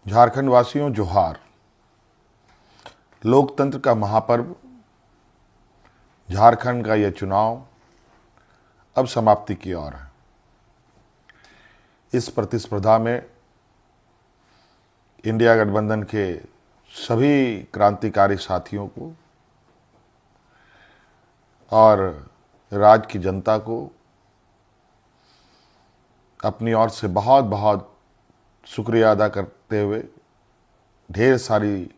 झारखंड वासियों जोहार। लोकतंत्र का महापर्व झारखंड का यह चुनाव अब समाप्ति की ओर है। इस प्रतिस्पर्धा में इंडिया गठबंधन के सभी क्रांतिकारी साथियों को और राज्य की जनता को अपनी ओर से बहुत बहुत शुक्रिया अदा करते हुए ढेर सारी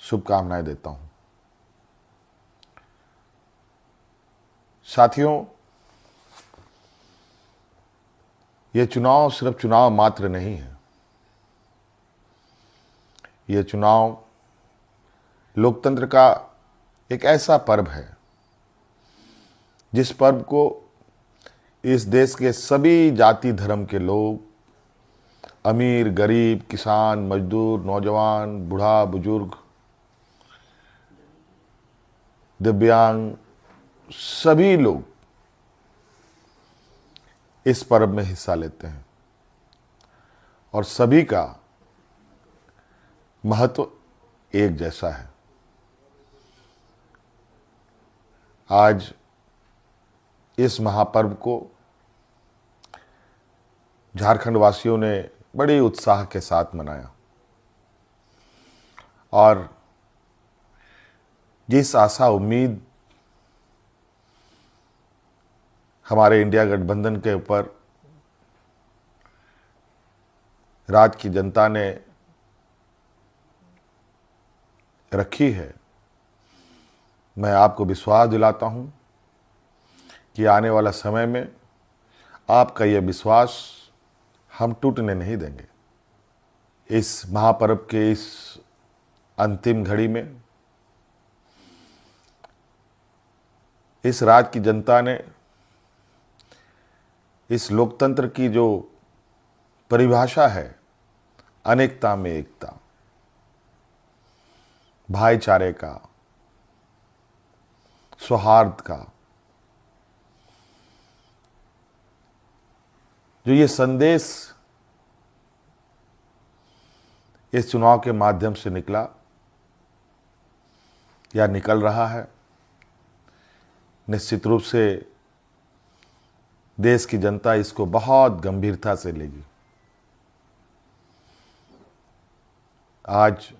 शुभकामनाएं देता हूं। साथियों, यह चुनाव सिर्फ चुनाव मात्र नहीं है। यह चुनाव लोकतंत्र का एक ऐसा पर्व है जिस पर्व को इस देश के सभी जाति धर्म के लोग, अमीर गरीब, किसान मजदूर, नौजवान, बूढ़ा बुजुर्ग, दिव्यांग, सभी लोग इस पर्व में हिस्सा लेते हैं और सभी का महत्व एक जैसा है। आज इस महापर्व को झारखंड वासियों ने बड़े उत्साह के साथ मनाया और जिस आशा उम्मीद हमारे इंडिया गठबंधन के ऊपर राज्य की जनता ने रखी है, मैं आपको विश्वास दिलाता हूं कि आने वाला समय में आपका यह विश्वास हम टूटने नहीं देंगे। इस महापर्व के इस अंतिम घड़ी में इस राज्य की जनता ने इस लोकतंत्र की जो परिभाषा है, अनेकता में एकता, भाईचारे का, सौहार्द का, जो ये संदेश इस चुनाव के माध्यम से निकला या निकल रहा है, निश्चित रूप से देश की जनता इसको बहुत गंभीरता से लेगी। आज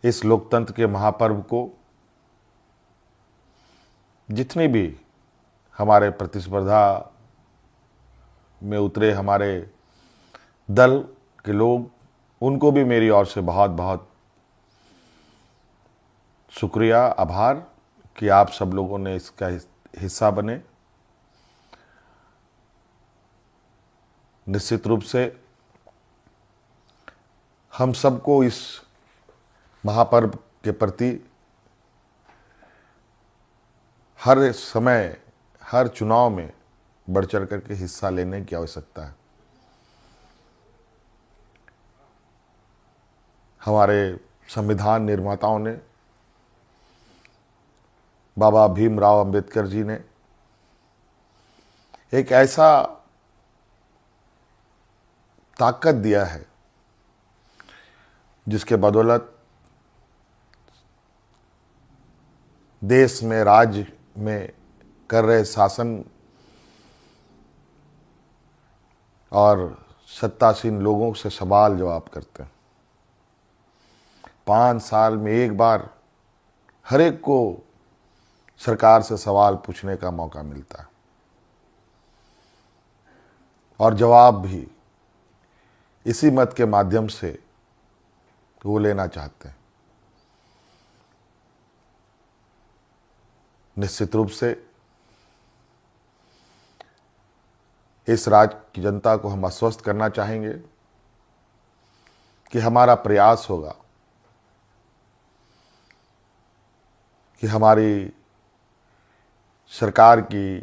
इस लोकतंत्र के महापर्व को जितनी भी हमारे प्रतिस्पर्धा में उतरे हमारे दल के लोग, उनको भी मेरी ओर से बहुत बहुत शुक्रिया, आभार कि आप सब लोगों ने इसका हिस्सा बने। निश्चित रूप से हम सबको इस महापर्व के प्रति हर समय, हर चुनाव में बढ़ चढ़ करके हिस्सा लेने की आवश्यकता है। हमारे संविधान निर्माताओं ने, बाबा भीमराव अंबेडकर जी ने एक ऐसा ताकत दिया है जिसके बदौलत देश में, राज्य में कर रहे शासन और सत्तासीन लोगों से सवाल जवाब करते हैं। 5 साल में एक बार हर एक को सरकार से सवाल पूछने का मौका मिलता है और जवाब भी इसी मत के माध्यम से वो लेना चाहते हैं। निश्चित रूप से इस राज्य की जनता को हम आश्वस्त करना चाहेंगे कि हमारा प्रयास होगा कि हमारी सरकार की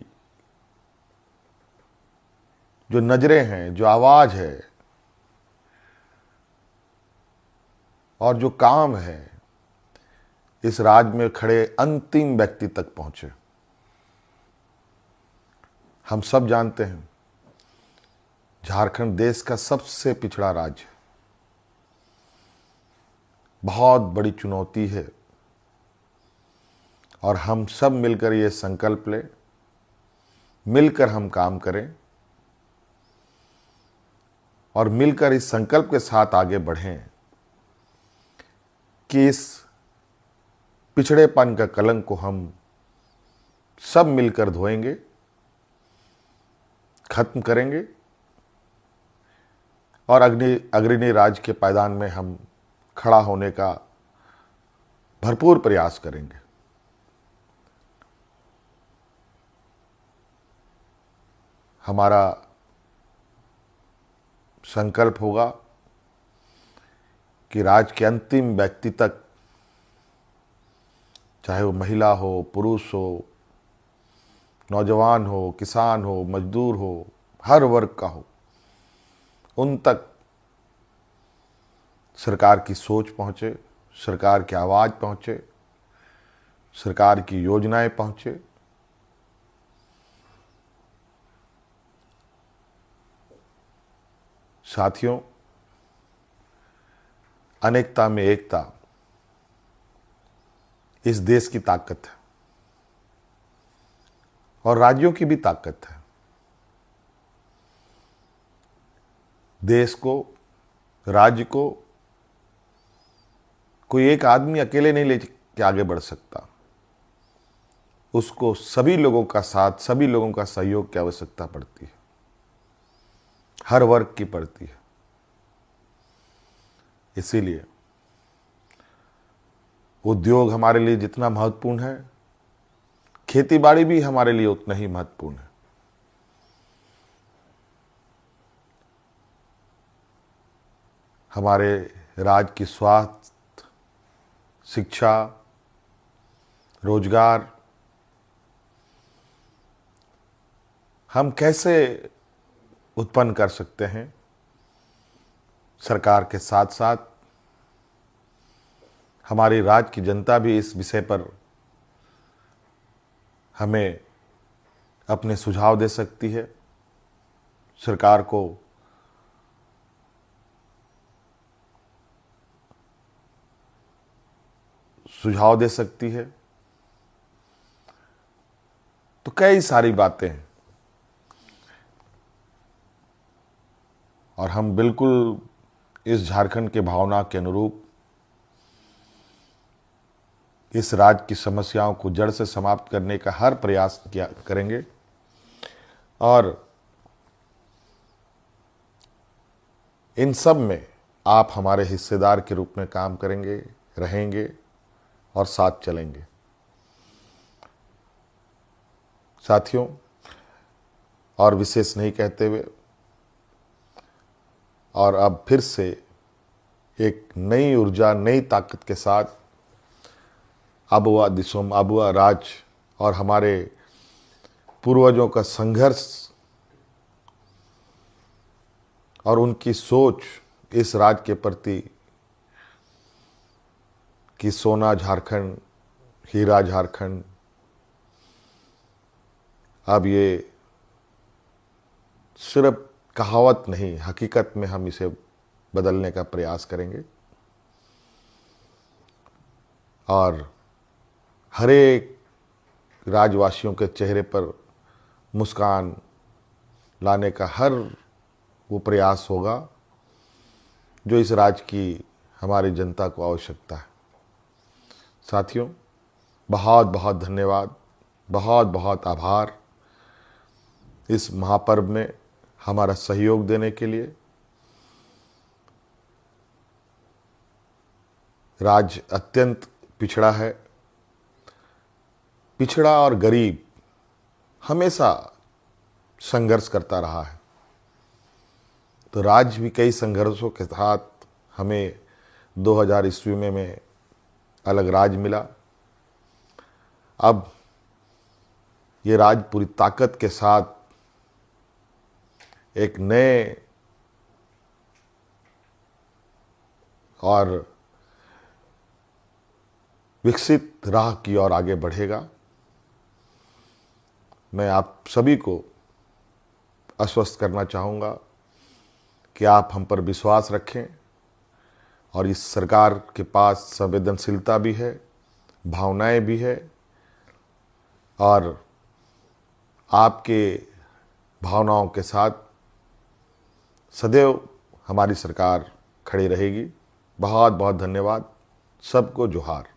जो नजरें हैं, जो आवाज है और जो काम है, इस राज्य में खड़े अंतिम व्यक्ति तक पहुंचे। हम सब जानते हैं झारखंड देश का सबसे पिछड़ा राज्य है। बहुत बड़ी चुनौती है और हम सब मिलकर ये संकल्प लें, मिलकर हम काम करें और मिलकर इस संकल्प के साथ आगे बढ़ें कि इस पिछड़ेपन का कलंक को हम सब मिलकर धोएंगे, खत्म करेंगे और अग्रणी राज्य के पायदान में हम खड़ा होने का भरपूर प्रयास करेंगे। हमारा संकल्प होगा कि राज्य के अंतिम व्यक्ति तक, चाहे वो महिला हो, पुरुष हो, नौजवान हो, किसान हो, मजदूर हो, हर वर्ग का हो, उन तक सरकार की सोच पहुंचे, सरकार की आवाज़ पहुंचे, सरकार की योजनाएं पहुंचे। साथियों, अनेकता में एकता इस देश की ताकत है और राज्यों की भी ताकत है। देश को, राज्य को कोई एक आदमी अकेले नहीं लेके आगे बढ़ सकता। उसको सभी लोगों का साथ, सभी लोगों का सहयोग की आवश्यकता पड़ती है, हर वर्ग की पड़ती है। इसीलिए उद्योग हमारे लिए जितना महत्वपूर्ण है, खेतीबाड़ी भी हमारे लिए उतना ही महत्वपूर्ण है। हमारे राज्य की स्वास्थ्य, शिक्षा, रोजगार हम कैसे उत्पन्न कर सकते हैं, सरकार के साथ साथ हमारी राज्य की जनता भी इस विषय पर हमें अपने सुझाव दे सकती है, सरकार को सुझाव दे सकती है। तो कई सारी बातें हैं और हम बिल्कुल इस झारखंड के भावना के अनुरूप इस राज्य की समस्याओं को जड़ से समाप्त करने का हर प्रयास करेंगे और इन सब में आप हमारे हिस्सेदार के रूप में काम करेंगे, रहेंगे और साथ चलेंगे। साथियों, और विशेष नहीं कहते हुए और अब फिर से एक नई ऊर्जा, नई ताकत के साथ आबुआ दिसोम, आबुआ राज्य और हमारे पूर्वजों का संघर्ष और उनकी सोच इस राज्य के प्रति कि सोना झारखंड, हीरा झारखंड, अब ये सिर्फ कहावत नहीं, हकीकत में हम इसे बदलने का प्रयास करेंगे और हर एक राज्यवासियों के चेहरे पर मुस्कान लाने का हर वो प्रयास होगा जो इस राज्य की हमारी जनता को आवश्यकता है। साथियों, बहुत बहुत धन्यवाद, बहुत बहुत आभार इस महापर्व में हमारा सहयोग देने के लिए। राज्य अत्यंत पिछड़ा है, पिछड़ा और गरीब हमेशा संघर्ष करता रहा है। तो राज्य भी कई संघर्षों के साथ हमें 2000 ईस्वी में अलग राज्य मिला। अब ये राज्य पूरी ताकत के साथ एक नए और विकसित राह की ओर आगे बढ़ेगा। मैं आप सभी को आश्वस्त करना चाहूँगा कि आप हम पर विश्वास रखें और इस सरकार के पास संवेदनशीलता भी है, भावनाएं भी है और आपके भावनाओं के साथ सदैव हमारी सरकार खड़ी रहेगी। बहुत बहुत धन्यवाद। सबको जोहार।